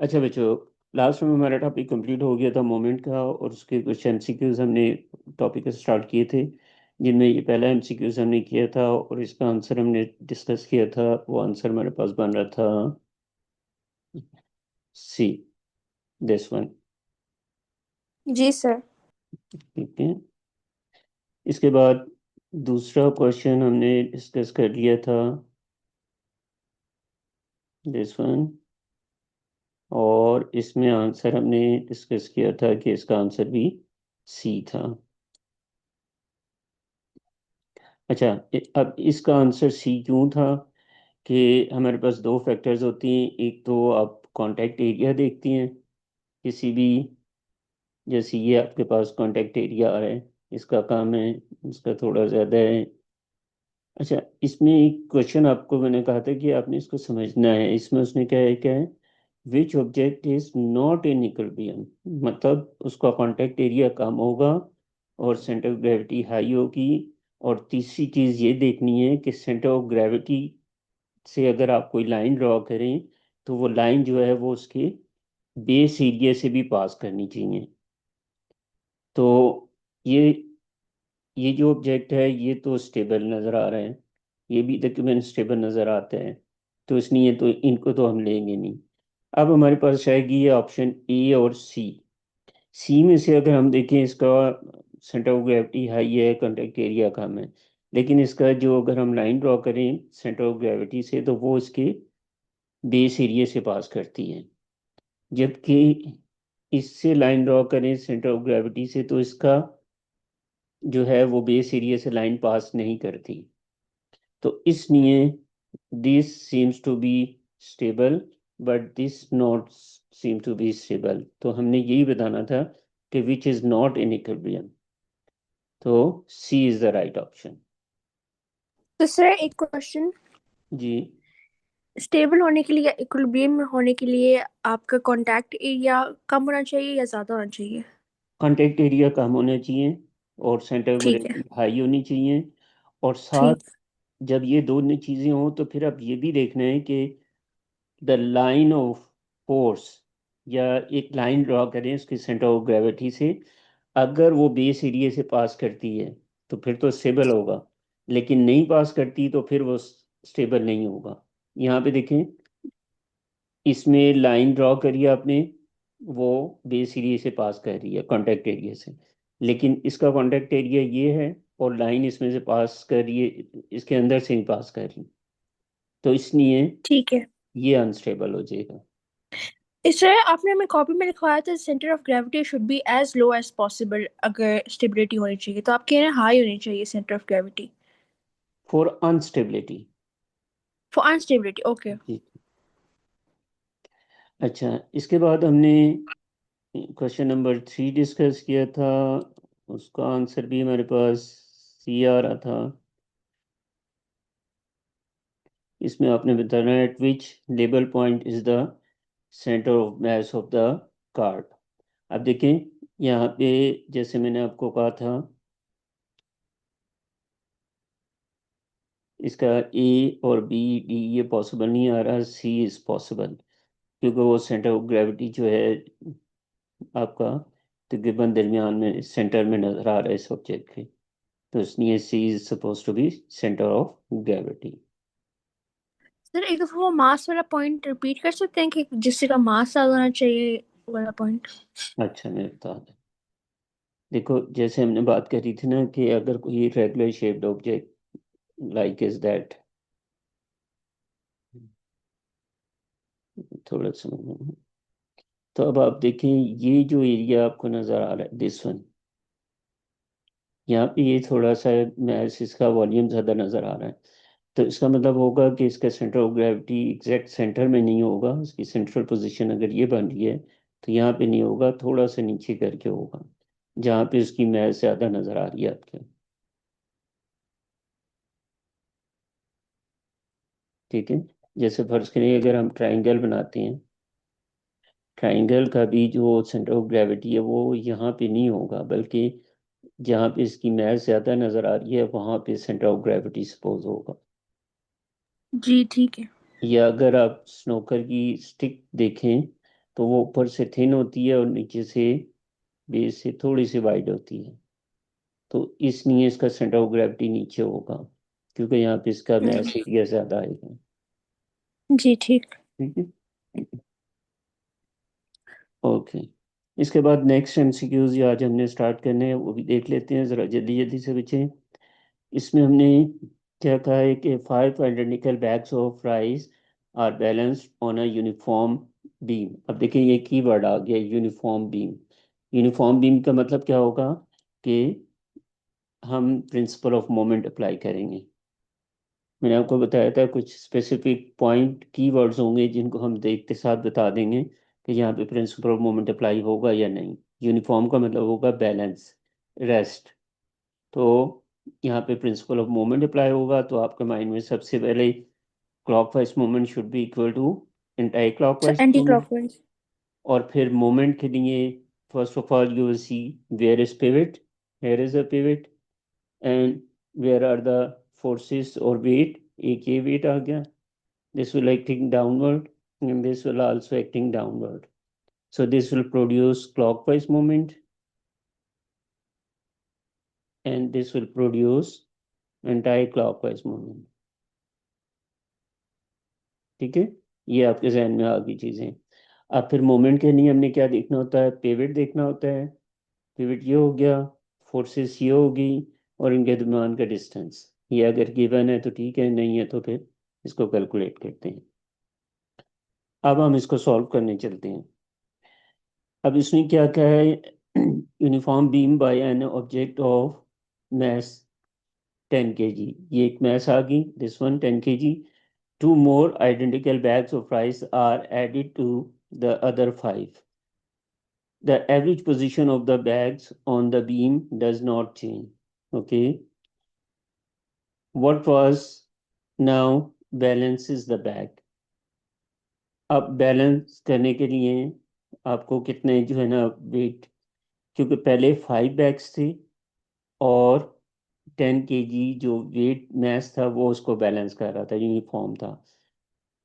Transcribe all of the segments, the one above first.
अच्छा बच्चों, लास्ट में हमारा टॉपिक कंप्लीट हो गया था मोमेंट का, और उसके कुछ एमसीक्यूज हमने टॉपिक स्टार्ट किए थे, जिनमें ये पहला एमसीक्यूज हमने किया था और इसका आंसर हमने डिस्कस किया था। वो आंसर हमारे पास बन रहा था सी, दिस वन। जी सर। ठीक है। इसके बाद दूसरा क्वेश्चन हमने डिस्कस कर लिया था, दिस वन। और इसमें आंसर हमने डिस्कस किया था कि इसका आंसर भी सी था। अच्छा, अब इसका आंसर सी क्यों था? कि हमारे पास दो फैक्टर्स होती हैं। एक तो आप कांटेक्ट एरिया देखती हैं किसी भी, जैसे ये आपके पास कांटेक्ट एरिया आ रहा है, इसका काम है, इसका थोड़ा ज़्यादा है। अच्छा, इसमें एक क्वेश्चन आपको मैंने कहा था कि आपने इसको समझना है। इसमें उसने क्या है, which object is not in equilibrium, मतलब उसका कांटेक्ट एरिया कम होगा और सेंटर ऑफ ग्रेविटी हाई होगी। और तीसरी चीज़ ये देखनी है कि सेंटर ऑफ ग्रेविटी से अगर आप कोई लाइन ड्रॉ करें तो वो लाइन जो है वो उसके बेस एरिया से भी पास करनी चाहिए। तो ये ये जो ऑब्जेक्ट है ये तो स्टेबल नज़र आ रहा है, ये भी तकरीबन स्टेबल नज़र आता है, तो इसलिए तो इनको तो हम लेंगे नहीं। अब हमारे पास आएगी ये ऑप्शन ए और सी। सी में से अगर हम देखें, इसका सेंटर ऑफ ग्रेविटी हाई है, कांटेक्ट एरिया कम है, लेकिन इसका जो अगर हम लाइन ड्रॉ करें सेंटर ऑफ ग्रेविटी से तो वो इसके बेस एरिया से पास करती है। जबकि इससे लाइन ड्रॉ करें सेंटर ऑफ ग्रेविटी से तो इसका जो है वो बेस एरिया से लाइन पास नहीं करती। तो इसलिए this seems to be stable but this not seem to be stable. तो हमने यही बताना था कि which is not in equilibrium. तो C is the right option. तो सर एक क्वेश्चन, जी। स्टेबल होने के लिए या इक्विलिब्रियम में होने के लिए आपका कांटेक्ट एरिया कम होना चाहिए या ज्यादा होना चाहिए? कॉन्टेक्ट एरिया कम होना चाहिए और सेंटर ऑफ ठीक है। ग्रेविटी हाई होनी चाहिए। और साथ, ठीक। जब ये दोनों चीज़ें हों तो फिर अब ये भी देखना है कि द लाइन ऑफ फोर्स, या एक लाइन ड्रॉ करें उसके सेंटर ऑफ ग्रेविटी से, अगर वो बेस एरिया से पास करती है तो फिर तो स्टेबल होगा, लेकिन नहीं पास करती तो फिर वो स्टेबल नहीं होगा। यहाँ पे देखें, इसमें लाइन ड्रॉ करिए आपने, वो बेस एरिया से पास कर रही है कांटेक्ट एरिया से, लेकिन इसका कांटेक्ट एरिया ये है और लाइन इसमें से पास कर रही है, इसके अंदर से ही पास कर रही, तो इसलिए ठीक है। ये अनस्टेबल हो जाएगा। सर आपने हमें कॉपी में लिखवाया था centre of gravity should be as low as possible, अगर स्टेबिलिटी होनी चाहिए तो आप कह रहे हैं हाई होनी चाहिए centre of gravity for instability. For instability. Okay. जी। अच्छा, इसके बाद हमने क्वेश्चन नंबर 3 डिस्कस किया था, उसका आंसर भी हमारे पास सी आ रहा था। इसमें आपने बताना है eight which label point is the centre of mass of the card. अब देखें, यहाँ पे जैसे मैंने आपको कहा था, इसका ए और बी डी ये पॉसिबल नहीं आ रहा, सी इज पॉसिबल, क्योंकि वो सेंटर ऑफ ग्रेविटी जो है आपका तकरीबन दरमियान में सेंटर में नजर आ रहा है इस ऑब्जेक्ट के, तो इसलिए C is suppose to be centre of gravity. Sir एक दफा वो मास वाला पॉइंट रिपीट कर सकते हैं कि जिससे का मास ज्यादा होना चाहिए वाला पॉइंट? अच्छा, मैं बता दें, देखो जैसे हमने बात करी थी ना कि अगर कोई regular shaped object like is that, थोड़ा सा, तो अब आप देखें ये जो एरिया आपको नजर आ रहा है दिस वन, यहाँ पे ये थोड़ा सा मैस, इसका वॉल्यूम ज़्यादा नज़र आ रहा है, तो इसका मतलब होगा कि इसका centre of gravity exact centre में नहीं होगा। इसकी सेंट्रल पोजीशन अगर ये बन रही है तो यहाँ पे नहीं होगा, थोड़ा सा नीचे करके होगा, जहाँ पे उसकी मैस ज़्यादा नज़र आ रही है आपके। ठीक है। जैसे फर्ज करिए अगर हम ट्राइंगल बनाते हैं, ट्राइंगल का भी जो सेंटर ऑफ ग्रेविटी है वो यहाँ पे नहीं होगा, बल्कि जहाँ पे इसकी मैस ज़्यादा नज़र आ रही है वहाँ पे सेंटर ऑफ ग्रेविटी सपोज होगा। जी ठीक है। या अगर आप स्नोकर की स्टिक देखें तो वो ऊपर से थिन होती है और नीचे से बेस से थोड़ी सी वाइड होती है। तो इसलिए इसका सेंटर ऑफ ग्रेविटी नीचे होगा, क्योंकि यहाँ पे इसका मैस एरिया ज्यादा आएगा। जी ठीक। ठीक है। ओके। इसके बाद नेक्स्ट एमसीक्यूज आज हमने स्टार्ट करने हैं, वो भी देख लेते हैं, जरा जल्दी जल्दी से बच्चे। इसमें हमने क्या कहा है कि 5 identical bags of rice are balanced on a uniform beam. अब देखिए ये की वर्ड आ गया, यूनिफॉर्म बीम। यूनिफॉर्म बीम का मतलब क्या होगा कि हम प्रिंसिपल ऑफ मोमेंट अप्लाई करेंगे। मैंने आपको बताया था कुछ स्पेसिफिक पॉइंट की वर्ड्स होंगे जिनको हम देखते साथ बता देंगे कि यहाँ पे प्रिंसिपल ऑफ मोमेंट अप्लाई होगा या नहीं। यूनिफॉर्म का मतलब होगा बैलेंस, रेस्ट। तो यहाँ पे प्रिंसिपल ऑफ मोमेंट अप्लाई होगा तो आपके माइंड में सबसे पहले clockwise moment should be equal to anti sir clockwise anti moment. Clockwise. और फिर मोमेंट के लिए first of all you will see where is pivot, here is a pivot, and where are the forces और weight. एक ये wait आ गया, this will acting downward and this will also acting downward. So this will produce clockwise movement and this will produce anti-clockwise movement. ठीक है, ये आपके जहन में आ गई चीजें। अब फिर मोमेंट के लिए हमने क्या देखना होता है, पिवट देखना होता है। पिवट ये हो गया, फोर्सेस ये होगी, और इनके दरमियान का डिस्टेंस। ये अगर गिवन है तो ठीक है, नहीं है तो फिर इसको कैलकुलेट करते हैं। अब हम इसको सॉल्व करने चलते हैं। अब इसमें क्या क्या है, uniform beam by an object of mass 10 kg। ये एक मैस आ गई, this one 10 kg। Two more identical bags of rice are added to the other 5। The average position of the bags on the beam does not change. Okay, what was now balances the bag. अब balance करने के लिए आपको कितने जो है ना wait, क्योंकि पहले 5 बैग्स थे और 10 kg जो वेट मैस था वो उसको बैलेंस कर रहा था, यूनिफॉर्म था।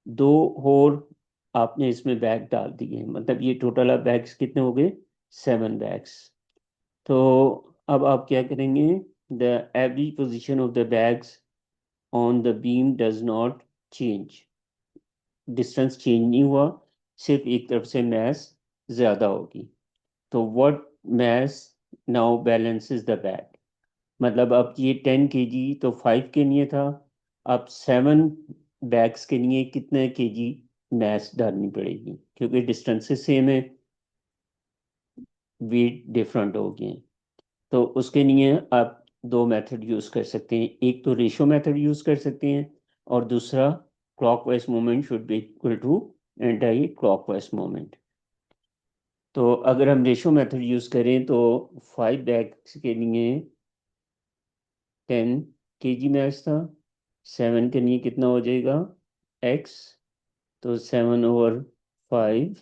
दो और आपने इसमें बैग डाल दिए, मतलब ये टोटल अब बैग्स कितने हो गए, 7 बैग्स। तो अब आप क्या करेंगे, the average position of the bags on the beam does not change. Distance change नहीं हुआ, सिर्फ एक तरफ से मैस ज्यादा होगी। तो what mass now balances the bag. मतलब अब ये 10 kg तो 5 के लिए था, अब 7 बैग्स के लिए कितने kg मैस डालनी पड़ेगी, क्योंकि डिस्टेंसेस सेम है, वेट डिफरेंट हो गए। तो उसके लिए आप दो मेथड यूज कर सकते हैं, एक तो रेशो मेथड यूज कर सकते हैं और दूसरा clockwise moment should be equal to anti clockwise moment. तो अगर हम रेशो मेथड यूज करें तो 5 बैग्स के लिए 10 kg मैच था, 7 के लिए कितना हो जाएगा x, तो 7/5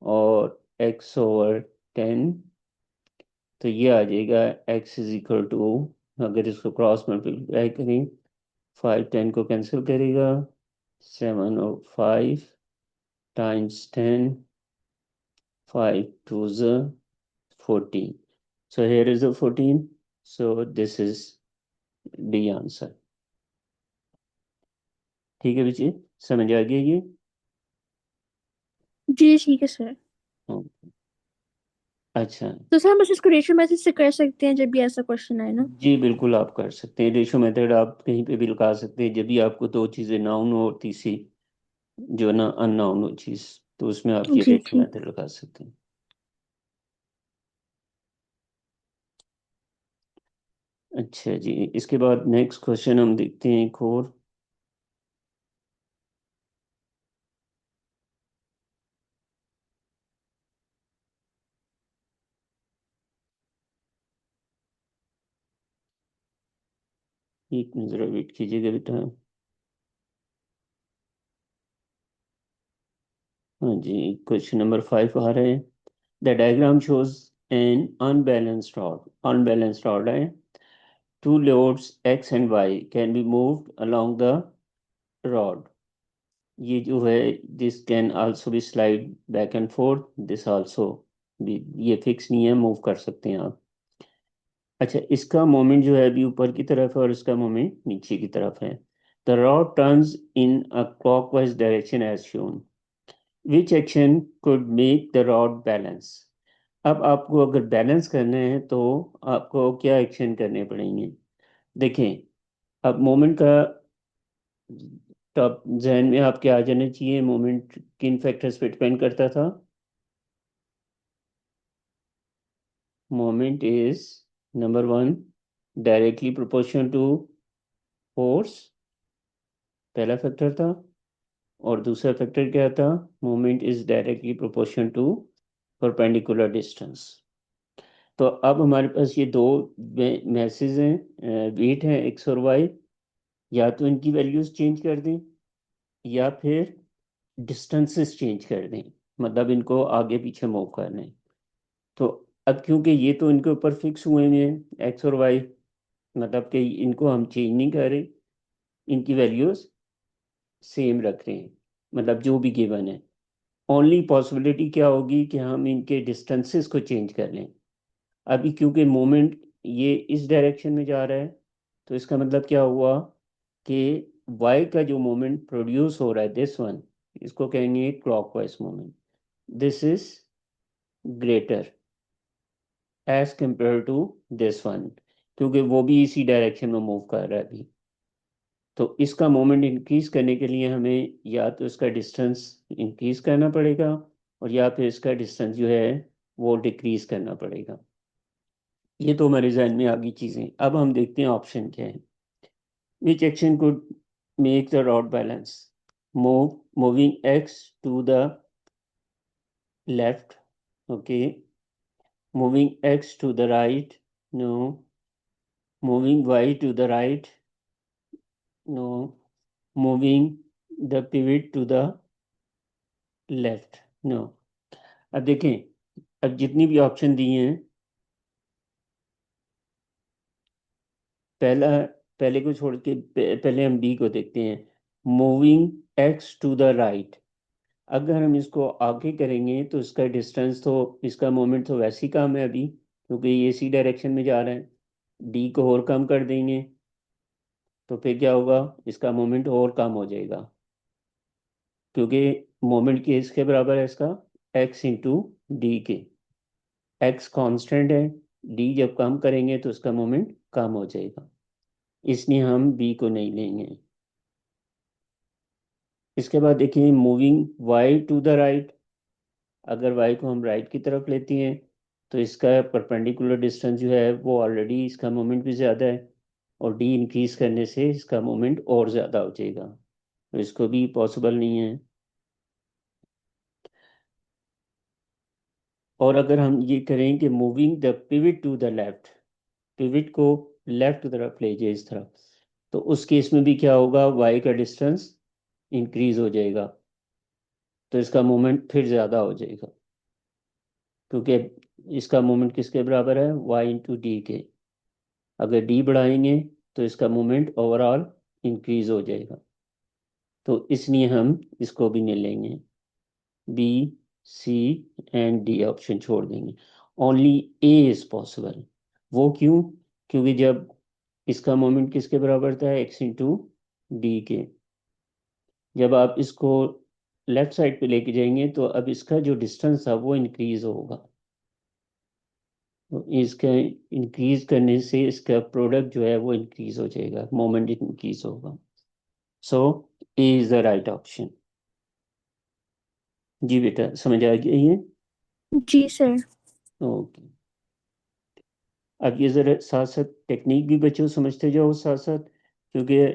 और x/10। तो ये आ जाएगा x इज इक्वल टू, अगर इसको क्रॉस मल्टीप्लाई करें 5 10 को कैंसिल करेगा, 7/5 times 10, 5 2 14। So here is the 14, so this is the answer। ठीक है बच्चे, समझ आ गया ये। जी ठीक है सर। हाँ, अच्छा। तो सर हम बस इसको रेशियो मेथड से कर सकते हैं जब भी ऐसा क्वेश्चन आए ना। जी बिल्कुल आप कर सकते हैं, रेशो मेथड आप कहीं पे भी लगा सकते हैं जब भी आपको दो चीज़ें नाउन हो और तीसरी जो ना अननाउन हो चीज़, तो उसमें आप ये जी रेशो ठीक। मेथड लगा सकते हैं। अच्छा जी, इसके बाद नेक्स्ट क्वेश्चन हम देखते हैं एक और। एक नजर वेट कीजिएगा बेटा। हाँ जी, क्वेश्चन नंबर 5 आ रहे हैं। The diagram shows N unbalanced rod, unbalanced rod है। Two loads x and y can be moved along the rod. ये जो है, this can also be slide back and fourth, this also भी, ये fix नहीं है, मूव कर सकते हैं आप। अच्छा, इसका मोमेंट जो है अभी ऊपर की तरफ है और इसका मोमेंट नीचे की तरफ है। The rod turns in a clockwise direction as shown, which action could make the rod balance. अब आपको अगर बैलेंस करना है तो आपको क्या एक्शन करने पड़ेंगे। देखें, अब मोमेंट का टॉप जहन में आपके आ जाना चाहिए, मोमेंट किन फैक्टर्स पे डिपेंड करता था। Moment is, number one, directly proportional to force, पहला फैक्टर था। और दूसरा फैक्टर क्या था, moment is directly proportional to perpendicular distance. तो अब हमारे पास ये दो मैसेज हैं, वेट है एक्स और वाई, या तो इनकी वैल्यूज चेंज कर दें या फिर डिस्टेंसेस चेंज कर दें, मतलब इनको आगे पीछे मूव कर लें। तो अब क्योंकि ये तो इनके ऊपर फिक्स हुए हुए हैं एक्स और वाई, मतलब कि इनको हम चेंज नहीं कर रहे, इनकी वैल्यूज सेम रख रहे हैं, मतलब जो भी गिवन है। ओनली पॉसिबिलिटी क्या होगी कि हम इनके डिस्टेंसेस को चेंज कर लें। अभी क्योंकि मोमेंट ये इस डायरेक्शन में जा रहा है, तो इसका मतलब क्या हुआ कि वाई का जो मोमेंट प्रोड्यूस हो रहा है, दिस वन, इसको कहेंगे clockwise moment, this is greater as compare to this one, क्योंकि वो भी इसी डायरेक्शन में मूव कर रहा है अभी। तो इसका मोमेंट इंक्रीज करने के लिए हमें या तो इसका डिस्टेंस इंक्रीज करना पड़ेगा, और या फिर इसका डिस्टेंस जो है वो डिक्रीज करना पड़ेगा। ये तो हमारे जहन में आ गई चीजें। अब हम देखते हैं ऑप्शन क्या है। Which action could make the rod balance, moving X to the left, okay, moving X to the right, no, moving Y to the right, no, moving the pivot to the left, no. अब देखें, अब जितनी भी option दिए हैं, पहला, पहले को छोड़ के पहले हम बी को देखते हैं, moving X to the right. अगर हम इसको आगे करेंगे तो इसका डिस्टेंस तो, इसका मोमेंट तो वैसे ही कम है अभी, क्योंकि ये इसी डायरेक्शन में जा रहा है। डी को और कम कर देंगे तो फिर क्या होगा, इसका मोमेंट और कम हो जाएगा, क्योंकि मोमेंट के इसके बराबर है इसका, एक्स इंटू डी के। एक्स कांस्टेंट है, डी जब कम करेंगे तो उसका मोमेंट कम हो जाएगा, इसलिए हम बी को नहीं लेंगे। इसके बाद देखिए, moving Y to the right, अगर वाई को हम राइट की तरफ लेते हैं तो इसका परपेंडिकुलर डिस्टेंस जो है वो ऑलरेडी, इसका मोमेंट भी ज़्यादा है, और डी इंक्रीज करने से इसका मोमेंट और ज़्यादा हो जाएगा, तो इसको भी पॉसिबल नहीं है। और अगर हम ये करें कि moving the pivot to the left, pivot को लेफ्ट की तरफ ले जाए इस तरफ, तो उस केस में भी क्या होगा, वाई का डिस्टेंस इंक्रीज हो जाएगा, तो इसका मोमेंट फिर ज़्यादा हो जाएगा, क्योंकि इसका मोमेंट किसके बराबर है, वाई इंटू डी के। अगर डी बढ़ाएंगे तो इसका मोमेंट ओवरऑल इंक्रीज हो जाएगा, तो इसलिए हम इसको भी नहीं लेंगे, B, C and D option छोड़ देंगे। Only A is possible. वो क्यों, क्योंकि जब इसका मोमेंट किसके बराबर था, एक्स इंटू डी के, जब आप इसको लेफ्ट साइड पे लेके जाएंगे तो अब इसका जो डिस्टेंस था वो इंक्रीज होगा, तो इसका इंक्रीज करने से इसका प्रोडक्ट जो है वो इंक्रीज हो जाएगा, मोमेंट इंक्रीज होगा। सो A is the right option. जी बेटा, समझ आ गया ये। जी सर। ओके, अब ये जरा साथ साथ टेक्निक भी बच्चों समझते जाओ साथ साथ, क्योंकि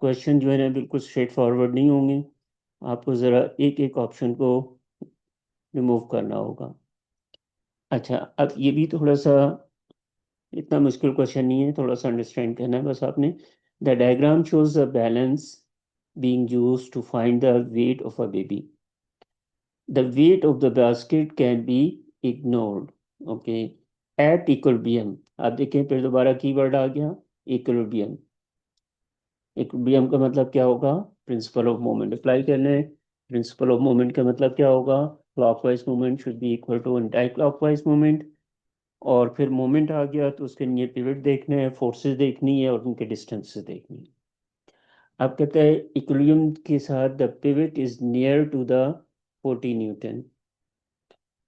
क्वेश्चन जो है ना बिल्कुल स्ट्रेट फॉरवर्ड नहीं होंगे, आपको ज़रा एक एक ऑप्शन को रिमूव करना होगा। अच्छा, अब ये भी थोड़ा सा, इतना मुश्किल क्वेश्चन नहीं है, थोड़ा सा अंडरस्टैंड करना है बस आपने। The diagram shows the balance being used to find the weight of a baby. The weight of the basket can be ignored. Okay. At equilibrium, आप देखें फिर दोबारा कीवर्ड आ गया, इक्विलिब्रियम। इक्विलिब्रियम का मतलब क्या होगा, प्रिंसिपल ऑफ मोमेंट अप्लाई करना है। प्रिंसिपल ऑफ मोमेंट का मतलब क्या होगा? Clockwise movement should be equal to anti clockwise movement. और फिर मोमेंट आ गया तो उसके लिए पिवट देखना है, फोर्सेस देखनी है और उनके डिस्टेंसेस देखनी है। आप कहते हैं इक्विलिब्रियम के साथ the pivot is near to the 40 newton,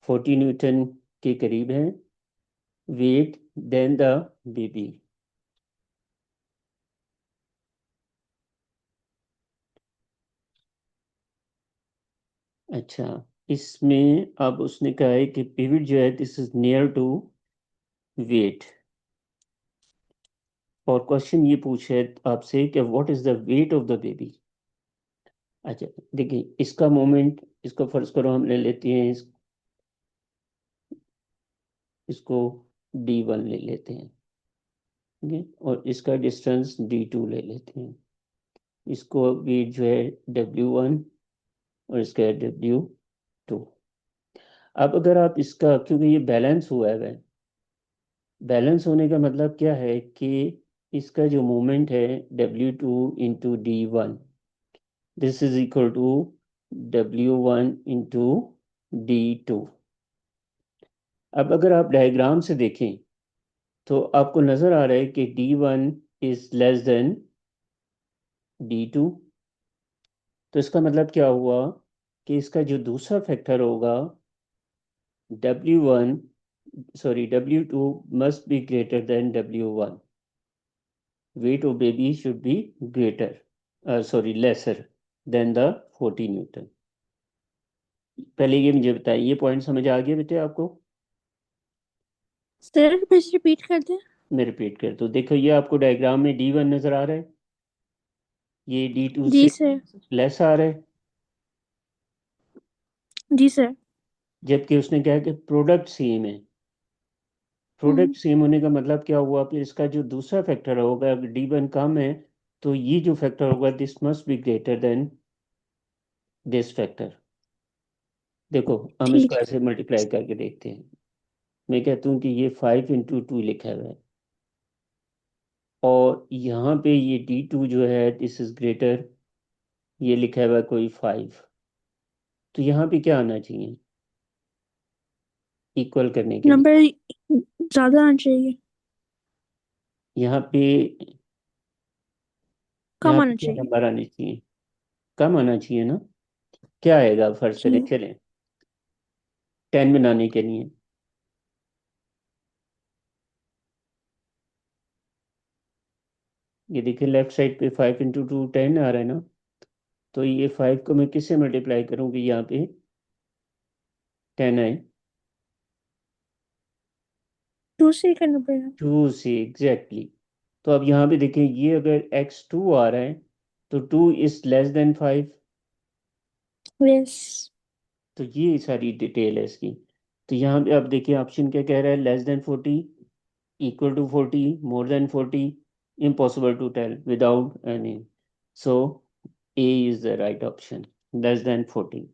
40 newton के करीब है वेट देन द बेबी। अच्छा, इसमें अब उसने कहा है कि पिवट जो है this is near to weight. और क्वेश्चन ये पूछे आपसे कि what is the weight of the baby. अच्छा, देखिए इसका मोमेंट, इसको फर्ज करो हम ले लेते हैं इसको D1 ले लेते हैं, ठीक है, और इसका डिस्टेंस D2 ले लेते हैं। इसको वेट जो है W1 और इसका है W2। अब अगर आप इसका, क्योंकि ये बैलेंस हुआ है, बैलेंस होने का मतलब क्या है कि इसका जो मोमेंट है W2 × D1, this is equal to W1 × D2। अब अगर आप डायग्राम से देखें तो आपको नजर आ रहा है कि D1 is less than D2। तो इसका मतलब क्या हुआ कि इसका जो दूसरा फैक्टर होगा W1, sorry W2 must be greater than W1। weight of baby should be greater, sorry lesser than the 40 Newton. पहले ये मुझे बताइए, ये पॉइंट समझ आ गया बेटे आपको? सर फिर से रिपीट कर दें। मैं रिपीट कर तो देखो, ये आपको डायग्राम में D1 नजर आ रहा है, ये D2 जी से सर। लेस आ रहा है। जी सर। जबकि उसने कहा कि प्रोडक्ट सेम है। प्रोडक्ट हम्म। सेम होने का मतलब क्या हुआ, फिर इसका जो दूसरा फैक्टर होगा, अगर D1 कम है तो ये जो फैक्टर होगा this must be greater than this factor. देखो हम इसको ठीक है। ऐसे मल्टीप्लाई करके देखते हैं। मैं कहता हूँ कि ये 5 × 2 लिखा हुआ है और यहाँ पे ये D2 जो है दिस इज ग्रेटर, ये लिखा हुआ है कोई 5। तो यहाँ पे क्या आना चाहिए इक्वल करने के लिए? नंबर ज्यादा आना चाहिए। यहाँ पे, कम यहाँ पे आना क्या चाहिए। नंबर आने चाहिए? कम आना चाहिए ना? क्या आएगा फर्ज करें, जी। चलें 10 बनाने के लिए। ये देखिए लेफ्ट साइड पे 5 × 2 10 आ रहा है ना, तो ये 5 को मैं किससे मल्टीप्लाई करूँ कि यहाँ पे 10 आए? 2 से ही करना पड़ेगा। 2 से एग्जैक्टली। तो अब यहाँ पे देखें, ये अगर x2 आ रहा है तो 2 इज लेस देन 5। यस। तो ये सारी डिटेल है इसकी। तो यहाँ पे आप देखिए ऑप्शन क्या कह रहा है, less than 40, equal to 40, more than 40, impossible to tell without any. So A is the right option, less than 40।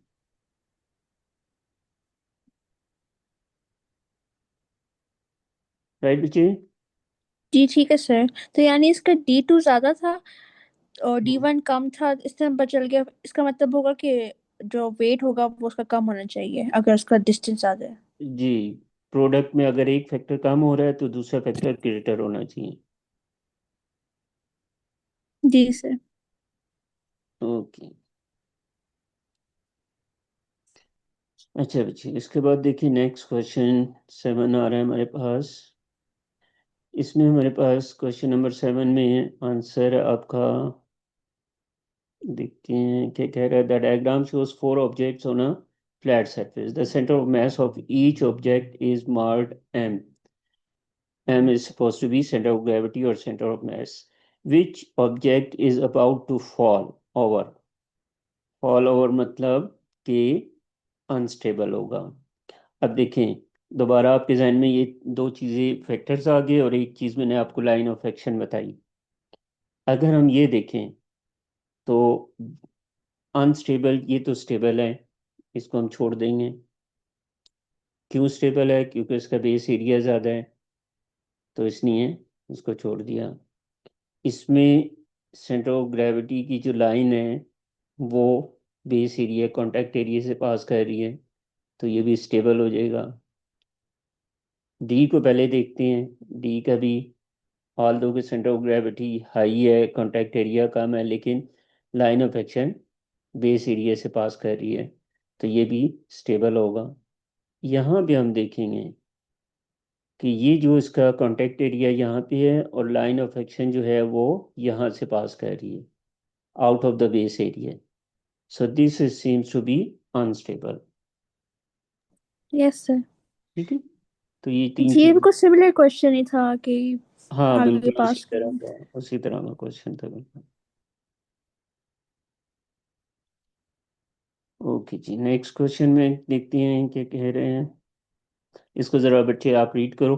Right बच्चे? जी ठीक है सर। तो यानी इसका D2 ज्यादा था और D1 कम था, इस तरह पता चल गया। इसका मतलब होगा कि जो वेट होगा वो उसका कम होना चाहिए अगर उसका डिस्टेंस ज्यादा है। जी, प्रोडक्ट में अगर एक फैक्टर कम हो रहा है तो दूसरा फैक्टर ग्रेटर होना चाहिए। जी सर। ओके। अच्छा बच्चे, इसके बाद देखिए नेक्स्ट क्वेश्चन 7 आ रहा है हमारे पास। इसमें हमारे पास क्वेश्चन नंबर 7 में आंसर आपका, देखते हैं क्या कह रहा है। The diagram shows 4 objects on a flat surface, the centre of mass of each object is marked m। m is supposed to be center of gravity or center of mass. Which object is about to fall over मतलब कि unstable होगा। अब देखें, दोबारा आपके जहन में ये दो चीज़ें फैक्टर्स आ गए और एक चीज़ मैंने आपको लाइन ऑफ एक्शन बताई। अगर हम ये देखें तो अनस्टेबल, ये तो स्टेबल है, इसको हम छोड़ देंगे। क्यों स्टेबल है? क्योंकि इसका बेस एरिया ज़्यादा है, तो इसलिए उसको छोड़ दिया। इसमें सेंटर ऑफ ग्रेविटी की जो लाइन है वो बेस एरिया कांटेक्ट एरिया से पास कर रही है, तो ये भी स्टेबल हो जाएगा। डी को पहले देखते हैं। डी का भी ऑल दो के सेंटर ऑफ ग्रेविटी हाई है, कांटेक्ट एरिया कम है, लेकिन line of action base area से पास कर रही है, तो ये भी स्टेबल होगा। यहाँ भी हम देखेंगे कि ये जो इसका कांटेक्ट एरिया यहाँ पे है और लाइन ऑफ एक्शन जो है वो यहाँ से पास कर रही है, out of the base area. So this seems to be unstable. Yes sir. ठीक है, तो ये तीन जी, ये चीजें। बिल्कुल सिमिलर क्वेश्चन ही था कि हाँ आगे बिल्कुल उसी पास तरह करें। का, उसी तरह का क्वेश्चन था बिल्कुल। ओके जी, नेक्स्ट क्वेश्चन में देखते हैं क्या कह रहे हैं। इसको जरा बच्चे आप रीड करो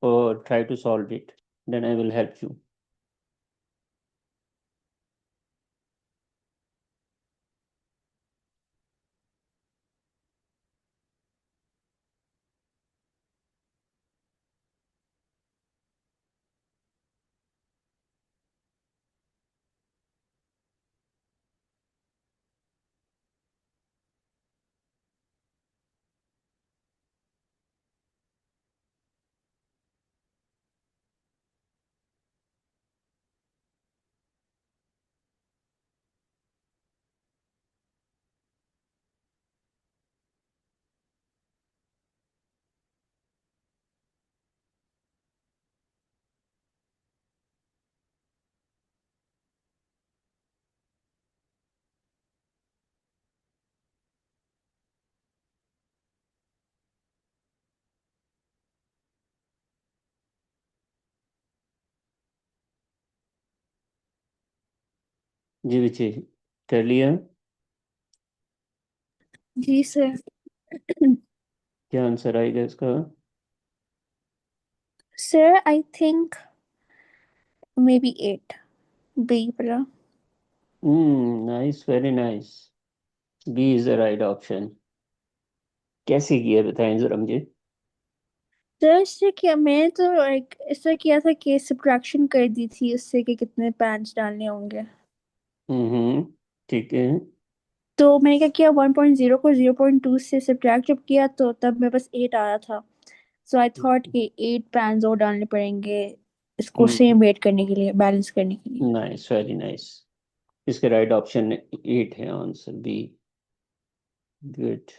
और try to solve it, then I will help you. जी बच्चे, कर लिया? जी सर। क्या आंसर आएगा इसका? Sir I think may be 8, B वाला। Nice, very nice. B is the right option. कैसे किया बताएं जरा मुझे। सर इससे क्या, मैं तो लाइक ऐसा किया था कि सब्ट्रैक्शन कर दी थी उससे कि कितने पैंट्स डालने होंगे। हम्म, ठीक है। तो मैंने क्या किया, 1.0 को 0.2 से सब्ट्रैक्ट जब किया तो तब मेरे पास 8 आया था। सो आई थॉट कि 8 पैंस और डालने पड़ेंगे इसको हम्म, सेम वेट करने के लिए, बैलेंस करने के लिए। Nice, very nice. इसका राइट ऑप्शन 8 है, आंसर बी। गुड।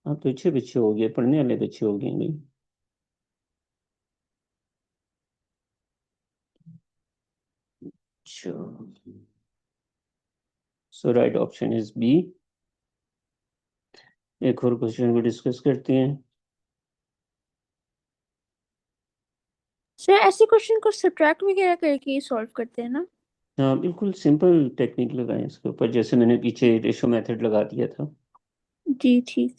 आप तो अच्छे बच्चे हो गए, पढ़ने वाले बच्चे हो गए भाई। अच्छा, सो राइट ऑप्शन इज बी। एक और क्वेश्चन को डिस्कस करते हैं। सर ऐसे क्वेश्चन को सब्ट्रैक्ट वगैरह करके ही सॉल्व करते हैं ना? हाँ बिल्कुल सिंपल टेक्निक लगाएं इसके ऊपर, जैसे मैंने पीछे रेशो मेथड लगा दिया था। जी ठीक।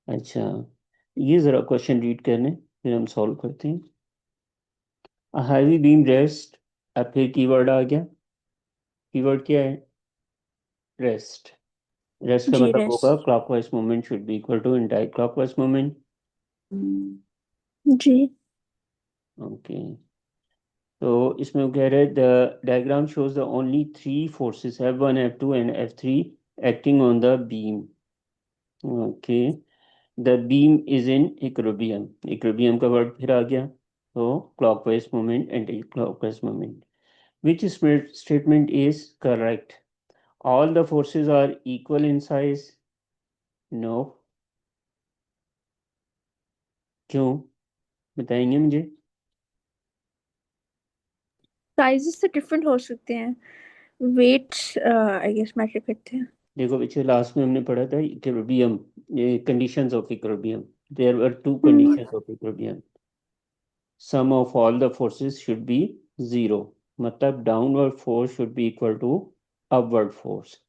अच्छा, ये जरा क्वेश्चन रीड करने, फिर हम सॉल्व करते हैं। हैवी बीम रेस्ट, अब फिर कीवर्ड आ गया। कीवर्ड क्या है? रेस्ट। रेस्ट का जी मतलब होगा rest. Clockwise movement should be equal to entire clockwise movement. जी। ओके, तो इसमें वो कह रहे हैं the diagram shows the only three forces F1 F2 and F3 acting on the beam. Okay, the beam is in equilibrium. Equilibrium का word फिर आ गया, तो clockwise movement anti clockwise movement. Which statement is correct? All the forces are equal in size. No. क्यों, बताएंगे मुझे? Sizes तो different हो सकते हैं, वेट्स आई गेस मैटर करते हैं। देखो पीछे लास्ट में हमने पढ़ा था इक्विलिब्रियम, ये conditions of equilibrium. There were two hmm. Conditions of equilibrium. Sum of all the forces should be zero, मतलब downward force should be equal to upward force.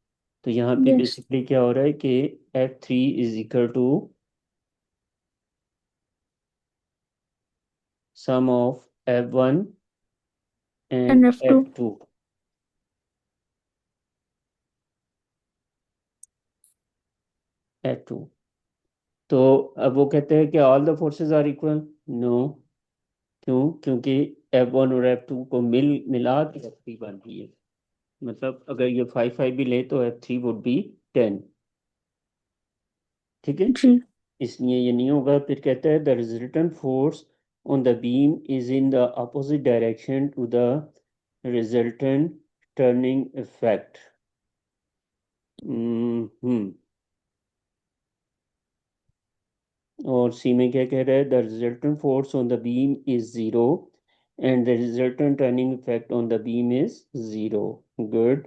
तो यहाँ पे यस। बेसिकली क्या हो रहा है कि F3 is equal to sum of F1 and and F2। F2। F2, तो अब वो कहते हैं कि all the forces are equal. No. क्यों? क्योंकि F1 और F2 को मिला के F3 बन रही है। मतलब अगर ये 5 5 भी ले तो F3 वुड बी 10। ठीक है, जी इसलिए ये नहीं होगा। फिर कहता है the resultant force on the beam is in the opposite direction to the resultant turning effect. Hmm. और सी में क्या कह रहा है, the resultant force on the beam is zero and the resultant turning effect on the beam is zero. Good.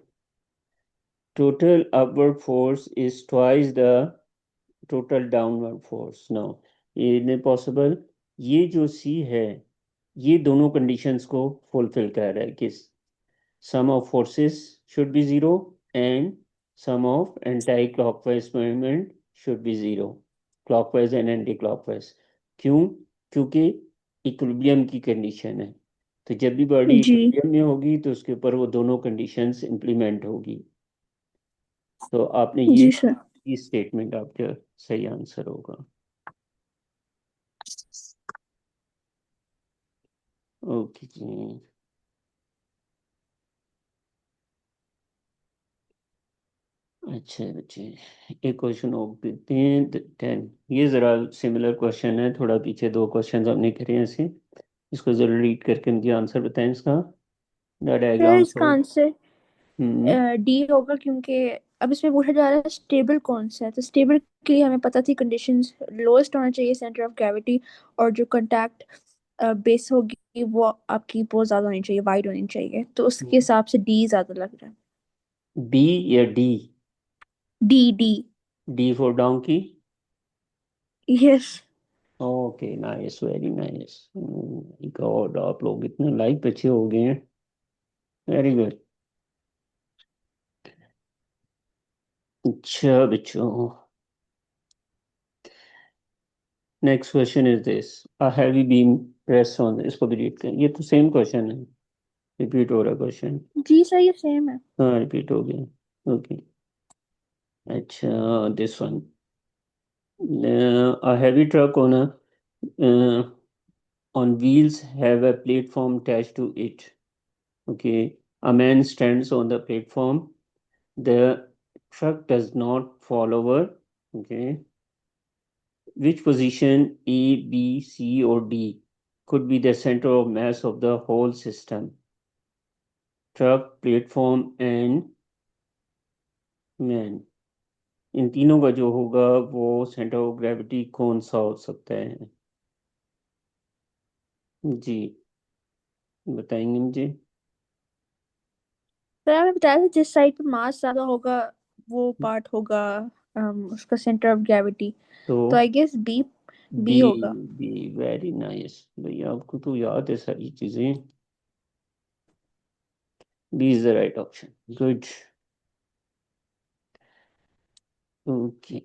Total upward force is twice the total downward force. Now ये नहीं possible. ये जो सी है ये दोनों कंडीशंस को fulfil कर रहा है कि sum of forces should be zero and sum of anti-clockwise movement should be zero, clockwise and anti-clockwise। क्यों? क्योंकि इक्विलिब्रियम की कंडीशन है। तो जब भी बॉडी जी इक्विलिब्रियम में होगी तो उसके ऊपर वो दोनों कंडीशंस इंप्लीमेंट होगी। तो आपने जी सर। ये स्टेटमेंट आपका सही आंसर होगा। ओके जी। अच्छा बच्चे, एक क्वेश्चन और देखते हैं। 10, ये जरा सिमिलर क्वेश्चन है, थोड़ा पीछे दो क्वेश्चन हमने करे हैं ऐसे। इसको जरूर रीड करके मुझे आंसर बताएं इसका। द सर डायग्राम इसका शो। आंसर हम्म। डी होगा, क्योंकि अब इसमें पूछा जा रहा है स्टेबल कौन सा है। तो स्टेबल के लिए हमें पता थी कंडीशंस लोएस्ट होना चाहिए सेंटर ऑफ ग्रेविटी, और जो कांटेक्ट बेस होगी वो आपकी बहुत ज्यादा होनी चाहिए, वाइड होनी चाहिए। तो उसके हिसाब से डी ज्यादा लग रहा है। बी या D? D D. D for donkey. Yes. Okay, nice, very nice. God, आप लोग इतने लाइक अच्छे हो गए हैं। Very good. अच्छा बच्चों, next question is this. A heavy beam rest on, इसको भी रीड करें। ये तो सेम क्वेश्चन है, रिपीट हो रहा क्वेश्चन। जी सर ये सेम है। हाँ, रिपीट हो गया। ओके। अच्छा, this one. A heavy truck on wheels have a platform attached to it. Okay, a man stands on the platform. The truck does not fall over. Okay, which position A, B, C, or D could be the center of mass of the whole system? Truck, platform, and man। इन तीनों का जो होगा वो centre of gravity कौन सा हो सकता है? जी, बताएंगे मुझे? सर आपने बताया था जिस साइड पे मास ज्यादा होगा वो पार्ट होगा उसका सेंटर ऑफ ग्रेविटी। तो तो I guess B. B. B होगा। बी, वेरी नाइस भैया, आपको तो याद है सारी चीजें। B is the right option. Good. Okay.